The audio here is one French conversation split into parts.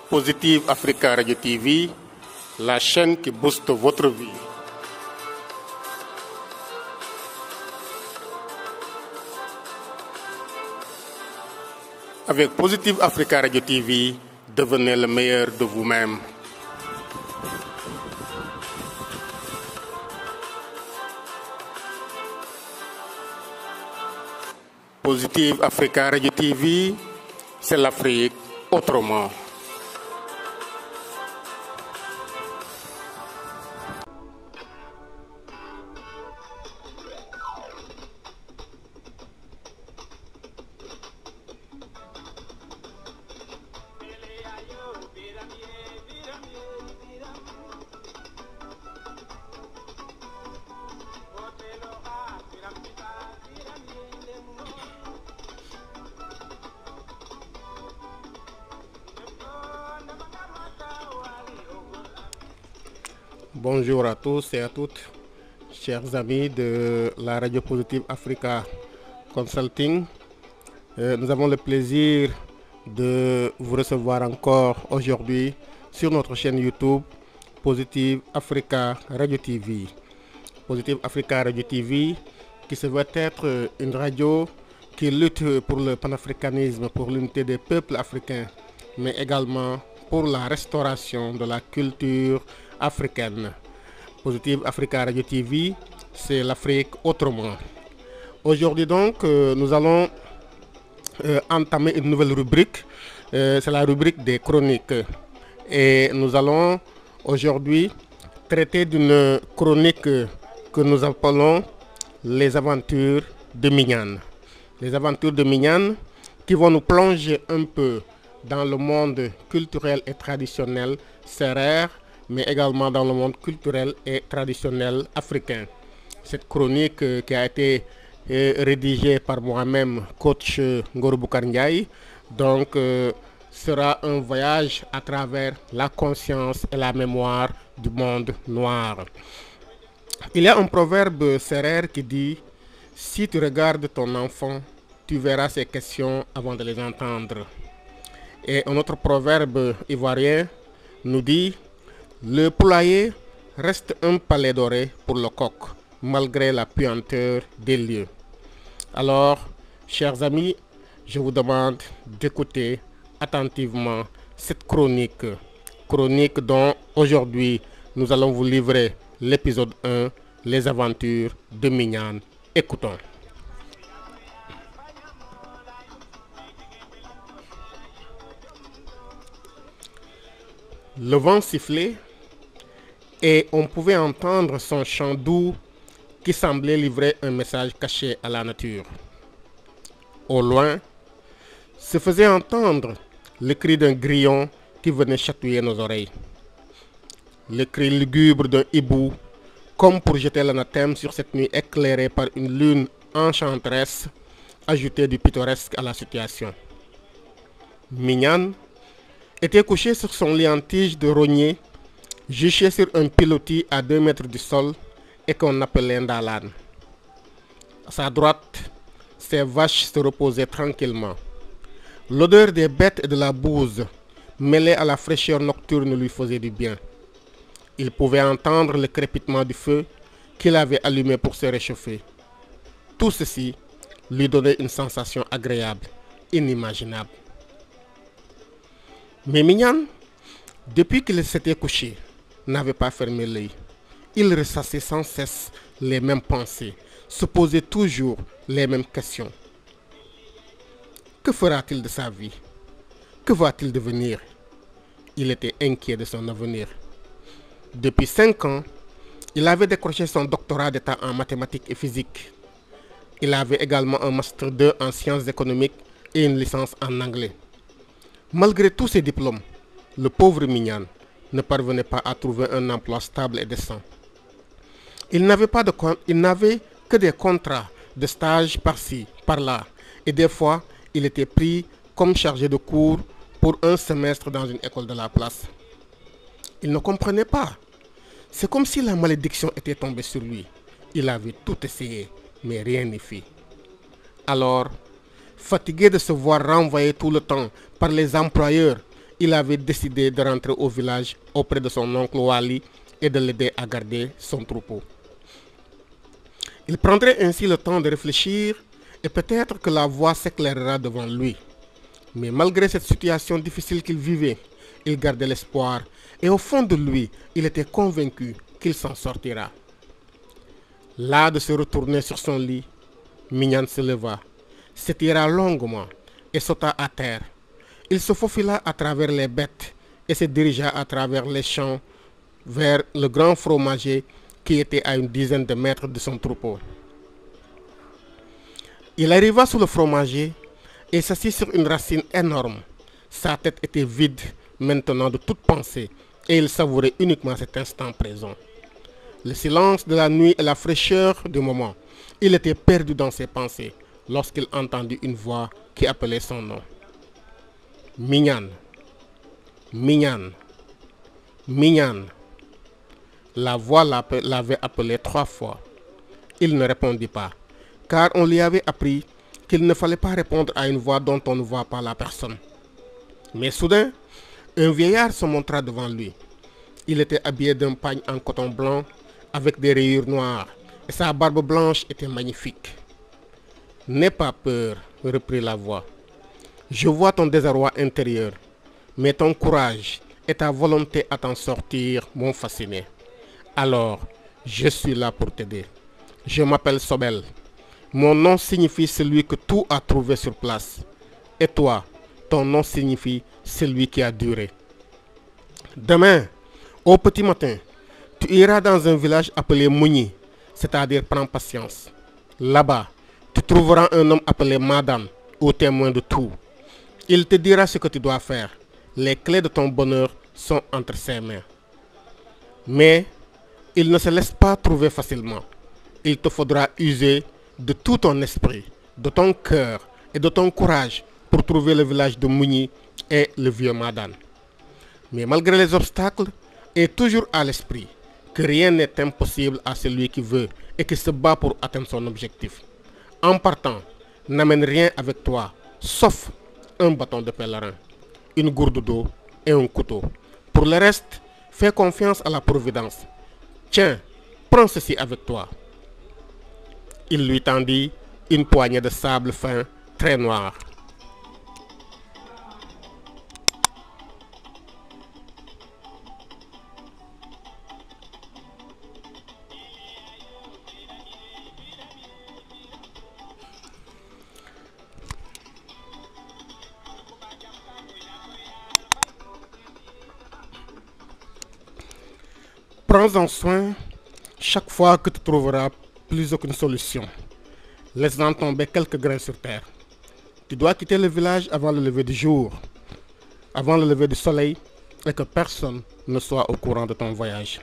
Positive Africa Radio TV, la chaîne qui booste votre vie. Avec Positive Africa Radio TV, devenez le meilleur de vous-même. Positive Africa Radio TV, c'est l'Afrique autrement. Bonjour à tous et à toutes, chers amis de la radio Positive Africa Consulting. Nous avons le plaisir de vous recevoir encore aujourd'hui sur notre chaîne YouTube Positive Africa Radio TV. Positive Africa Radio TV qui se veut être une radio qui lutte pour le panafricanisme, pour l'unité des peuples africains, mais également pour la restauration de la culture africaine. Positive Africa Radio TV, c'est l'Afrique autrement. Aujourd'hui donc, nous allons entamer une nouvelle rubrique, c'est la rubrique des chroniques. Et nous allons aujourd'hui traiter d'une chronique que nous appelons les aventures de Mignane. Les aventures de Mignane qui vont nous plonger un peu dans le monde culturel et traditionnel sérère, mais également dans le monde culturel et traditionnel africain. Cette chronique qui a été rédigée par moi-même, coach Ngor Boukar Ndiaye, donc sera un voyage à travers la conscience et la mémoire du monde noir. Il y a un proverbe sérère qui dit « Si tu regardes ton enfant, tu verras ses questions avant de les entendre ». Et un autre proverbe ivoirien nous dit « Le poulailler reste un palais doré pour le coq, malgré la puanteur des lieux ». Alors, chers amis, je vous demande d'écouter attentivement cette chronique dont aujourd'hui nous allons vous livrer l'épisode 1, les aventures de Mignane. Écoutons. Le vent sifflait et on pouvait entendre son chant doux qui semblait livrer un message caché à la nature. Au loin, se faisait entendre le cri d'un grillon qui venait chatouiller nos oreilles. Le cri lugubre d'un hibou, comme pour jeter l'anathème sur cette nuit éclairée par une lune enchanteresse, ajoutait du pittoresque à la situation. Mignane était couché sur son lit en tige de rognier, juché sur un pilotis à 2 mètres du sol et qu'on appelait Ndalane. À sa droite, ses vaches se reposaient tranquillement. L'odeur des bêtes et de la bouse, mêlée à la fraîcheur nocturne, lui faisait du bien. Il pouvait entendre le crépitement du feu qu'il avait allumé pour se réchauffer. Tout ceci lui donnait une sensation agréable, inimaginable. Mais Mignane, depuis qu'il s'était couché, n'avait pas fermé l'œil. Il ressassait sans cesse les mêmes pensées, se posait toujours les mêmes questions. Que fera-t-il de sa vie? Que va-t-il devenir? Il était inquiet de son avenir. Depuis 5 ans, il avait décroché son doctorat d'État en mathématiques et physique. Il avait également un master 2 en sciences économiques et une licence en anglais. Malgré tous ces diplômes, le pauvre Mignane ne parvenait pas à trouver un emploi stable et décent. Il n'avait que des contrats de stage par-ci, par-là, et des fois, il était pris comme chargé de cours pour un semestre dans une école de la place. Il ne comprenait pas. C'est comme si la malédiction était tombée sur lui. Il avait tout essayé, mais rien n'y fit. Alors, fatigué de se voir renvoyer tout le temps par les employeurs il avait décidé de rentrer au village auprès de son oncle Wali et de l'aider à garder son troupeau. Il prendrait ainsi le temps de réfléchir et peut-être que la voie s'éclairera devant lui. Mais malgré cette situation difficile qu'il vivait, il gardait l'espoir et au fond de lui, il était convaincu qu'il s'en sortira. Là de se retourner sur son lit, Mignane se leva, s'étira longuement et sauta à terre. Il se faufila à travers les bêtes et se dirigea à travers les champs vers le grand fromager qui était à une dizaine de mètres de son troupeau. Il arriva sous le fromager et s'assit sur une racine énorme. Sa tête était vide maintenant de toute pensée et il savourait uniquement cet instant présent. Le silence de la nuit et la fraîcheur du moment. Il était perdu dans ses pensées lorsqu'il entendit une voix qui appelait son nom. Mignane, Mignane, Mignane. La voix l'avait appelé 3 fois. Il ne répondit pas, car on lui avait appris qu'il ne fallait pas répondre à une voix dont on ne voit pas la personne. Mais soudain, un vieillard se montra devant lui. Il était habillé d'un pagne en coton blanc avec des rayures noires et sa barbe blanche était magnifique. « N'aie pas peur, reprit la voix. Je vois ton désarroi intérieur, mais ton courage et ta volonté à t'en sortir m'ont fasciné. Alors, je suis là pour t'aider. Je m'appelle Sobel. Mon nom signifie celui que tout a trouvé sur place. Et toi, ton nom signifie celui qui a duré. Demain, au petit matin, tu iras dans un village appelé Mouni, c'est-à-dire prends patience. Là-bas, tu trouveras un homme appelé Madan, au témoin de tout. Il te dira ce que tu dois faire. Les clés de ton bonheur sont entre ses mains. Mais il ne se laisse pas trouver facilement. Il te faudra user de tout ton esprit, de ton cœur et de ton courage pour trouver le village de Mouni et le vieux Madan. Mais malgré les obstacles, aie toujours à l'esprit que rien n'est impossible à celui qui veut et qui se bat pour atteindre son objectif. En partant, n'amène rien avec toi, sauf un bâton de pèlerin, une gourde d'eau et un couteau. Pour le reste, fais confiance à la providence. Tiens, prends ceci avec toi. Il lui tendit une poignée de sable fin, très noir. Prends-en soin chaque fois que tu trouveras plus aucune solution. Laisse-en tomber quelques grains sur terre. Tu dois quitter le village avant le lever du jour, avant le lever du soleil, et que personne ne soit au courant de ton voyage.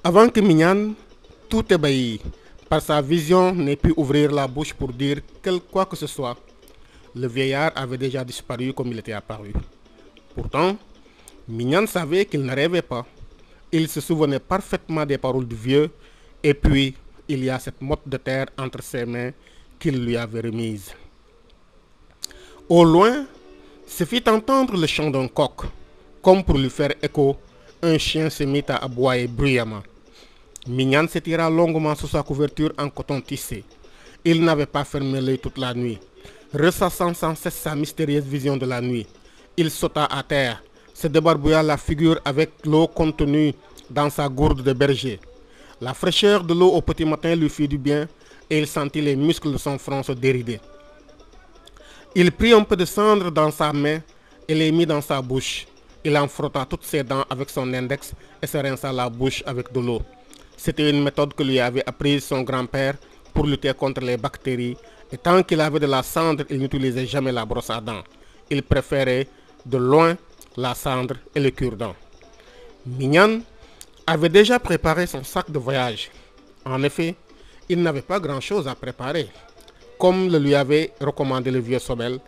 Avant que Mignane, tout ébahi par sa vision, n'ait pu ouvrir la bouche pour dire quoi que ce soit, le vieillard avait déjà disparu comme il était apparu. Pourtant, Mignane savait qu'il ne rêvait pas. Il se souvenait parfaitement des paroles du vieux, et puis il y a cette motte de terre entre ses mains qu'il lui avait remise. Au loin, se fit entendre le chant d'un coq. Comme pour lui faire écho, un chien se mit à aboyer bruyamment. Mignane s'étira longuement sous sa couverture en coton tissé. Il n'avait pas fermé l'œil toute la nuit. Ressassant sans cesse sa mystérieuse vision de la nuit, il sauta à terre, se débarbouilla la figure avec l'eau contenue dans sa gourde de berger. La fraîcheur de l'eau au petit matin lui fit du bien et il sentit les muscles de son front se dérider. Il prit un peu de cendre dans sa main et les mit dans sa bouche. Il en frotta toutes ses dents avec son index et se rinça la bouche avec de l'eau. C'était une méthode que lui avait apprise son grand-père pour lutter contre les bactéries, et tant qu'il avait de la cendre, il n'utilisait jamais la brosse à dents. Il préférait de loin la cendre et le cure-dent. Mignane avait déjà préparé son sac de voyage. En effet, il n'avait pas grand-chose à préparer. Comme le lui avait recommandé le vieux Sobel,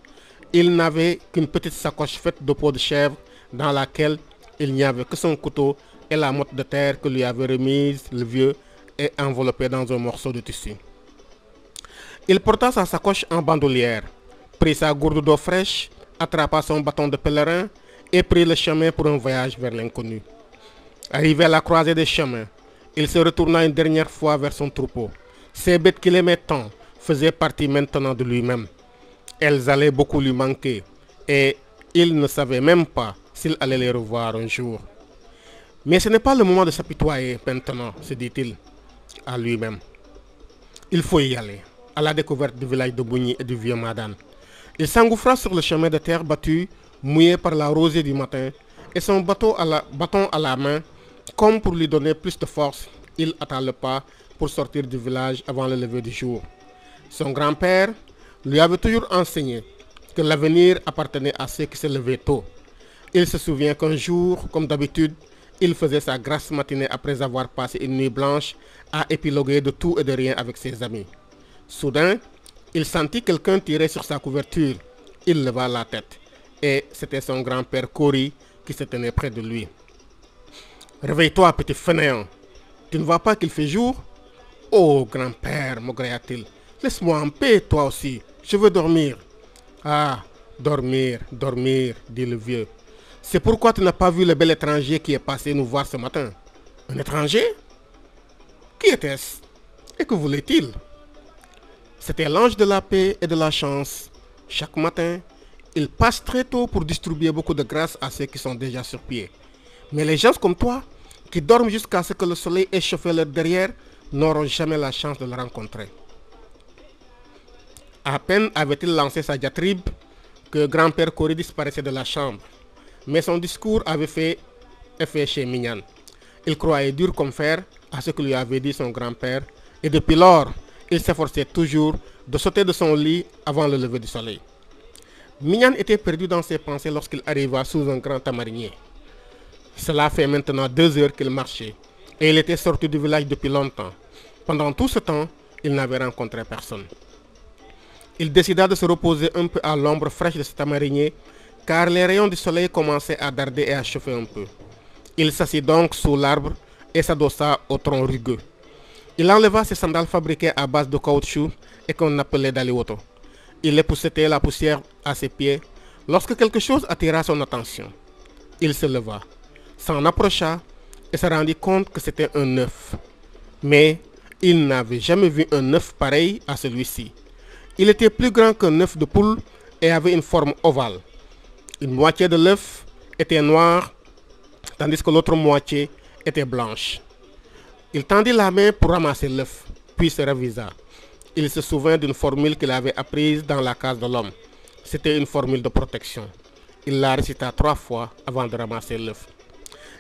il n'avait qu'une petite sacoche faite de peau de chèvre dans laquelle il n'y avait que son couteau et la motte de terre que lui avait remise le vieux et enveloppée dans un morceau de tissu. Il porta sa sacoche en bandoulière, prit sa gourde d'eau fraîche attrapa son bâton de pèlerin et prit le chemin pour un voyage vers l'inconnu. Arrivé à la croisée des chemins, il se retourna une dernière fois vers son troupeau. Ces bêtes qu'il aimait tant faisaient partie maintenant de lui-même. Elles allaient beaucoup lui manquer et il ne savait même pas s'il allait les revoir un jour. Mais ce n'est pas le moment de s'apitoyer maintenant, se dit-il à lui-même. Il faut y aller, à la découverte du village de Bougny et du vieux Madane. Il s'engouffra sur le chemin de terre battue, mouillé par la rosée du matin, et son bâton à la main, comme pour lui donner plus de force, il hâta le pas pour sortir du village avant le lever du jour. Son grand-père lui avait toujours enseigné que l'avenir appartenait à ceux qui se levaient tôt. Il se souvient qu'un jour, comme d'habitude, il faisait sa grasse matinée après avoir passé une nuit blanche à épiloguer de tout et de rien avec ses amis. Soudain, il sentit quelqu'un tirer sur sa couverture. Il leva la tête et c'était son grand-père Kori qui se tenait près de lui. « Réveille-toi, petit fainéant. Tu ne vois pas qu'il fait jour ?»« Oh, grand-père, maugréa-t-il, laisse-moi en paix, toi aussi. Je veux dormir. »« Ah, dormir, dormir, dit le vieux. C'est pourquoi tu n'as pas vu le bel étranger qui est passé nous voir ce matin. »« Un étranger? Qui était-ce? Et que voulait-il? » C'était l'ange de la paix et de la chance. Chaque matin, il passe très tôt pour distribuer beaucoup de grâce à ceux qui sont déjà sur pied. Mais les gens comme toi, qui dorment jusqu'à ce que le soleil ait chauffé leur derrière, n'auront jamais la chance de le rencontrer. À peine avait-il lancé sa diatribe que grand-père Kori disparaissait de la chambre. Mais son discours avait fait effet chez Mignane. Il croyait dur comme fer à ce que lui avait dit son grand-père, et depuis lors, il s'efforçait toujours de sauter de son lit avant le lever du soleil. Mignane était perdu dans ses pensées lorsqu'il arriva sous un grand tamarinier. Cela fait maintenant 2 heures qu'il marchait, et il était sorti du village depuis longtemps. Pendant tout ce temps, il n'avait rencontré personne. Il décida de se reposer un peu à l'ombre fraîche de ce tamarinier, car les rayons du soleil commençaient à darder et à chauffer un peu. Il s'assit donc sous l'arbre et s'adossa au tronc rugueux. Il enleva ses sandales fabriquées à base de caoutchouc et qu'on appelait daliwoto. Il époussetait la poussière à ses pieds lorsque quelque chose attira son attention. Il se leva, s'en approcha et se rendit compte que c'était un œuf. Mais il n'avait jamais vu un œuf pareil à celui-ci. Il était plus grand qu'un œuf de poule et avait une forme ovale. Une moitié de l'œuf était noire, tandis que l'autre moitié était blanche. Il tendit la main pour ramasser l'œuf, puis se ravisa. Il se souvint d'une formule qu'il avait apprise dans la case de l'homme. C'était une formule de protection. Il la récita 3 fois avant de ramasser l'œuf.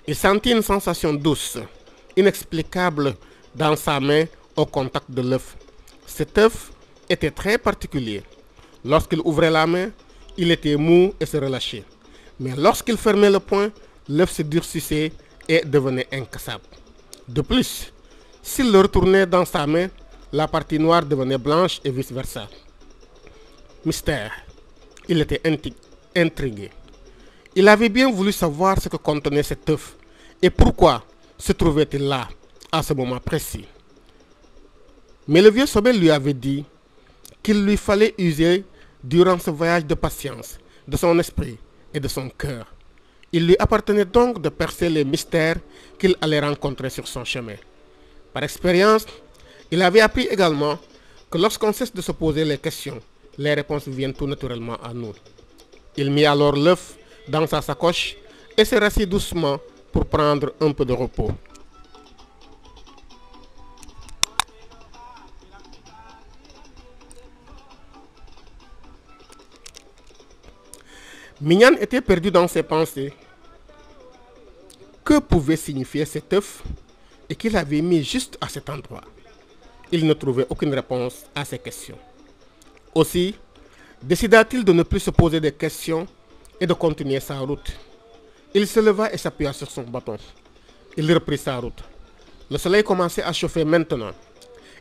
Il sentit une sensation douce, inexplicable dans sa main au contact de l'œuf. Cet œuf était très particulier. Lorsqu'il ouvrait la main, il était mou et se relâchait. Mais lorsqu'il fermait le poing, l'œuf se durcissait et devenait incassable. De plus, s'il le retournait dans sa main, la partie noire devenait blanche et vice-versa. Mystère. Il était intrigué. Il avait bien voulu savoir ce que contenait cet œuf et pourquoi se trouvait-il là à ce moment précis. Mais le vieux Sobel lui avait dit qu'il lui fallait user durant ce voyage de patience, de son esprit et de son cœur. Il lui appartenait donc de percer les mystères qu'il allait rencontrer sur son chemin. Par expérience, il avait appris également que lorsqu'on cesse de se poser les questions, les réponses viennent tout naturellement à nous. Il mit alors l'œuf dans sa sacoche et se rassit doucement pour prendre un peu de repos. Mignane était perdu dans ses pensées. Que pouvait signifier cet œuf et qu'il avait mis juste à cet endroit? Il ne trouvait aucune réponse à ces questions. Aussi, décida-t-il de ne plus se poser de questions et de continuer sa route. Il se leva et s'appuya sur son bâton. Il reprit sa route. Le soleil commençait à chauffer maintenant.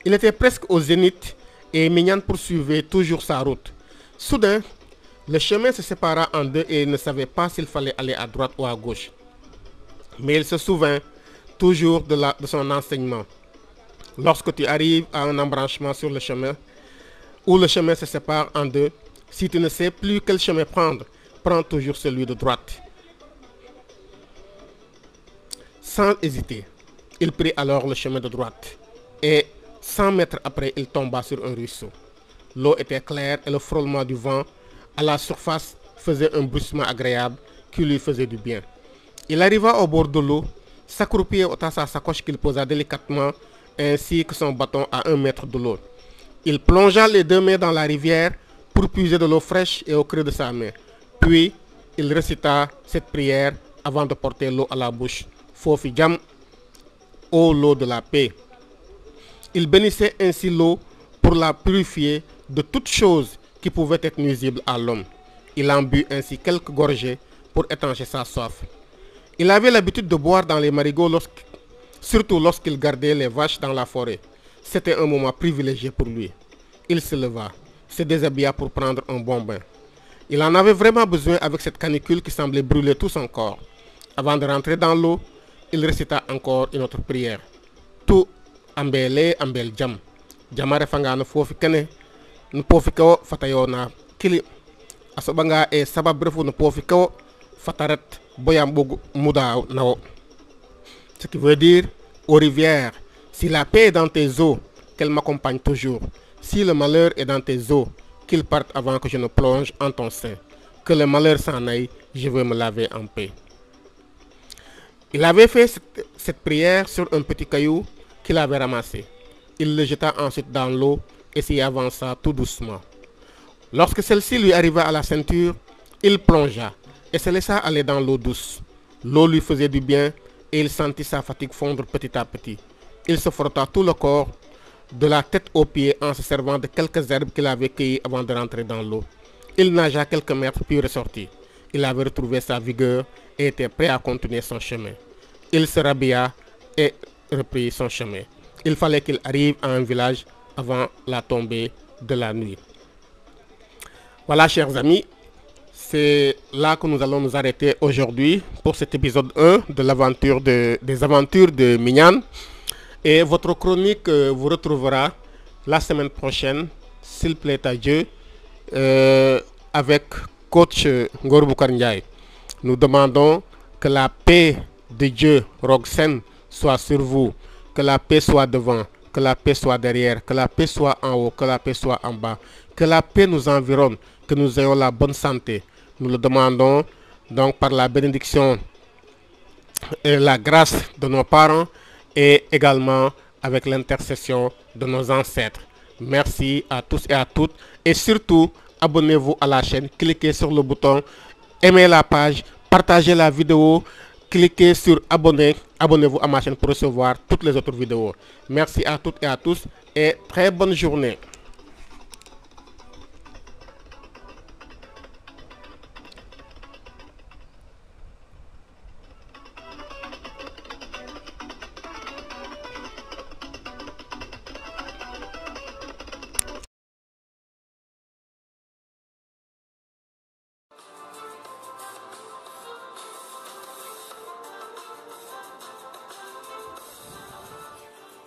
Il était presque au zénith et Mignane poursuivait toujours sa route. Soudain, le chemin se sépara en deux et il ne savait pas s'il fallait aller à droite ou à gauche. Mais il se souvint toujours de son enseignement. Lorsque tu arrives à un embranchement sur le chemin, où le chemin se sépare en deux, si tu ne sais plus quel chemin prendre, prend toujours celui de droite. Sans hésiter, il prit alors le chemin de droite et 100 mètres après, il tomba sur un ruisseau. L'eau était claire et le frôlement du vent à la surface faisait un bruissement agréable qui lui faisait du bien. Il arriva au bord de l'eau, s'accroupit et ôta sa sacoche qu'il posa délicatement ainsi que son bâton à 1 mètre de l'eau. Il plongea les 2 mains dans la rivière pour puiser de l'eau fraîche et au creux de sa main. Puis, il récita cette prière avant de porter l'eau à la bouche. Fofi jam, ô l'eau de la paix. Il bénissait ainsi l'eau pour la purifier de toute chose qui pouvait être nuisible à l'homme. Il en but ainsi quelques gorgées pour étancher sa soif. Il avait l'habitude de boire dans les marigots, surtout lorsqu'il gardait les vaches dans la forêt. C'était un moment privilégié pour lui. Il se leva, se déshabilla pour prendre un bon bain. Il en avait vraiment besoin avec cette canicule qui semblait brûler tout son corps. Avant de rentrer dans l'eau, il récita encore une autre prière. Tout ambele ambel jam. Jamare fangano fofi kene. No pofi ko fatayo na kili. Asobanga e sabab brefu no pofi ko fataret boyam bogu muda nao. Ce qui veut dire, aux rivières, si la paix est dans tes eaux, qu'elle m'accompagne toujours. Si le malheur est dans tes eaux, qu'il parte avant que je ne plonge en ton sein. Que le malheur s'en aille, je veux me laver en paix. Il avait fait cette prière sur un petit caillou qu'il avait ramassé. Il le jeta ensuite dans l'eau et s'y avança tout doucement. Lorsque celle-ci lui arriva à la ceinture, il plongea et se laissa aller dans l'eau douce. L'eau lui faisait du bien et il sentit sa fatigue fondre petit à petit. Il se frotta tout le corps, de la tête aux pieds, en se servant de quelques herbes qu'il avait cueillies avant de rentrer dans l'eau. Il nagea quelques mètres puis ressortit. Il avait retrouvé sa vigueur et était prêt à continuer son chemin. Il se rhabilla et reprit son chemin. Il fallait qu'il arrive à un village avant la tombée de la nuit. Voilà, chers amis, c'est là que nous allons nous arrêter aujourd'hui pour cet épisode 1 de l'aventure des aventures de Mignane. Et votre chronique vous retrouvera la semaine prochaine, s'il plaît à Dieu, avec coach Ngor Boukar Ndiaye. Nous demandons que la paix de Dieu, Rogsen, soit sur vous, que la paix soit devant, que la paix soit derrière, que la paix soit en haut, que la paix soit en bas, que la paix nous environne, que nous ayons la bonne santé. Nous le demandons donc par la bénédiction et la grâce de nos parents et également avec l'intercession de nos ancêtres. Merci à tous et à toutes et surtout abonnez-vous à la chaîne, cliquez sur le bouton, aimez la page, partagez la vidéo, cliquez sur abonner, abonnez-vous à ma chaîne pour recevoir toutes les autres vidéos. Merci à toutes et à tous et très bonne journée.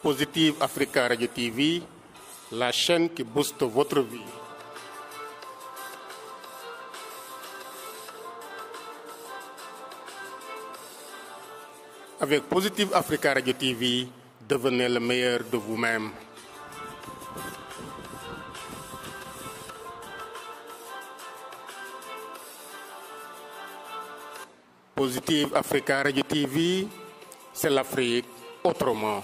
Positive Africa Radio TV, la chaîne qui booste votre vie. Avec Positive Africa Radio TV, devenez le meilleur de vous-même. Positive Africa Radio TV, c'est l'Afrique autrement.